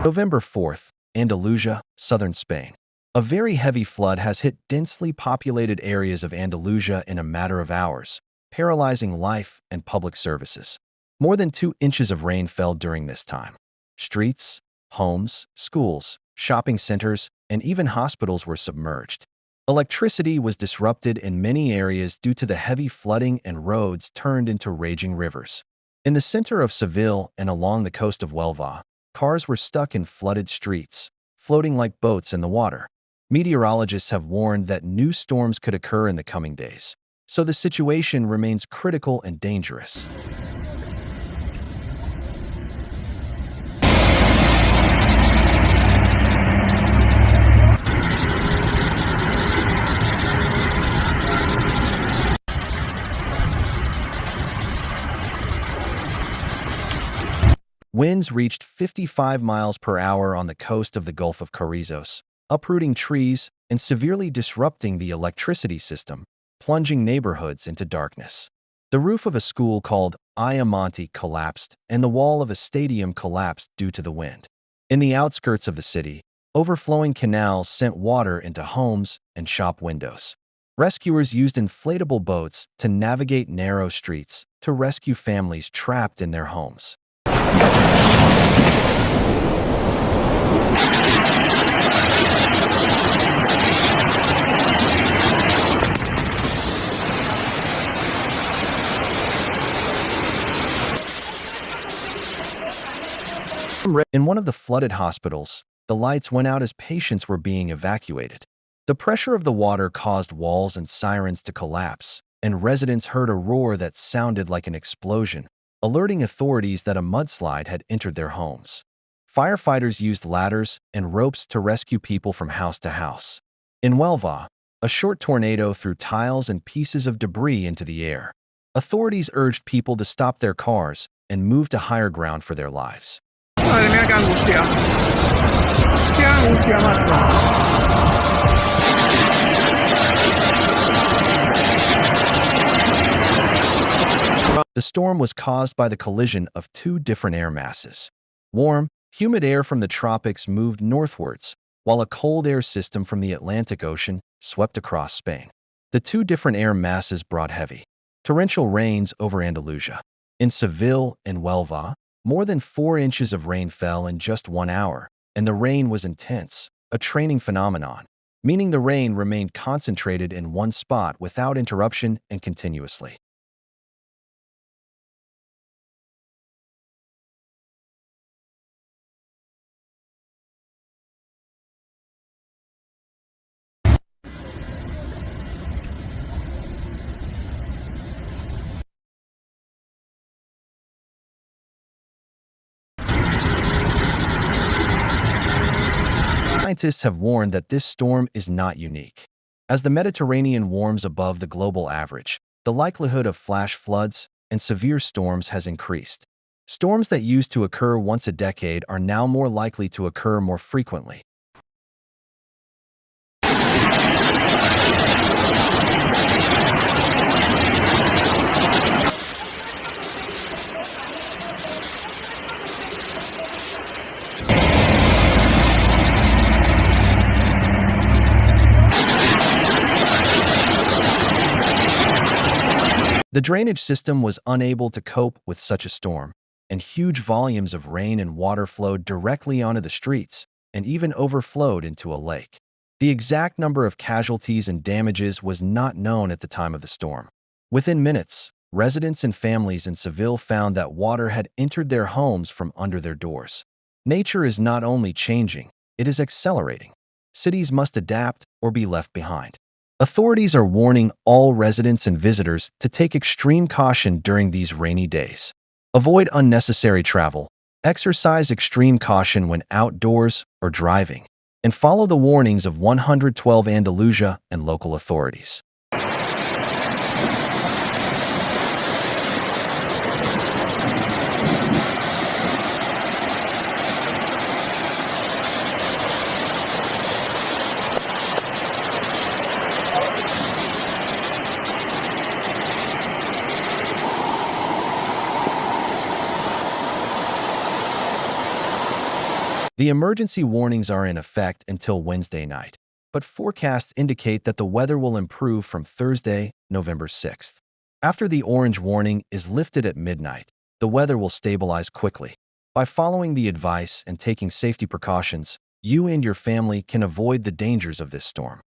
November 4th, Andalusia, southern Spain. A very heavy flood has hit densely populated areas of Andalusia in a matter of hours, paralyzing life and public services. More than 2 inches of rain fell during this time. Streets, homes, schools, shopping centers, and even hospitals were submerged. Electricity was disrupted in many areas due to the heavy flooding, and roads turned into raging rivers. In the center of Seville and along the coast of Huelva, cars were stuck in flooded streets, floating like boats in the water. Meteorologists have warned that new storms could occur in the coming days, so the situation remains critical and dangerous. Winds reached 55 miles per hour on the coast of the Gulf of Carrizos, uprooting trees and severely disrupting the electricity system, plunging neighborhoods into darkness. The roof of a school called Ayamonte collapsed, and the wall of a stadium collapsed due to the wind. In the outskirts of the city, overflowing canals sent water into homes and shop windows. Rescuers used inflatable boats to navigate narrow streets to rescue families trapped in their homes. In one of the flooded hospitals, the lights went out as patients were being evacuated. The pressure of the water caused walls and sirens to collapse, and residents heard a roar that sounded like an explosion, alerting authorities that a mudslide had entered their homes. Firefighters used ladders and ropes to rescue people from house to house. In Huelva, a short tornado threw tiles and pieces of debris into the air. Authorities urged people to stop their cars and move to higher ground for their lives. Madre mía, qué angustia. Qué angustia, The storm was caused by the collision of 2 different air masses. Warm, humid air from the tropics moved northwards, while a cold air system from the Atlantic Ocean swept across Spain. The 2 different air masses brought heavy, torrential rains over Andalusia. In Seville and Huelva, more than 4 inches of rain fell in just 1 hour, and the rain was intense, a training phenomenon, meaning the rain remained concentrated in one spot without interruption and continuously. Scientists have warned that this storm is not unique. As the Mediterranean warms above the global average, the likelihood of flash floods and severe storms has increased. Storms that used to occur once a decade are now more likely to occur more frequently. The drainage system was unable to cope with such a storm, and huge volumes of rain and water flowed directly onto the streets and even overflowed into a lake. The exact number of casualties and damages was not known at the time of the storm. Within minutes, residents and families in Seville found that water had entered their homes from under their doors. Nature is not only changing, it is accelerating. Cities must adapt or be left behind. Authorities are warning all residents and visitors to take extreme caution during these rainy days. Avoid unnecessary travel, exercise extreme caution when outdoors or driving, and follow the warnings of 112 Andalusia and local authorities. The emergency warnings are in effect until Wednesday night, but forecasts indicate that the weather will improve from Thursday, November 6th. After the orange warning is lifted at midnight, the weather will stabilize quickly. By following the advice and taking safety precautions, you and your family can avoid the dangers of this storm.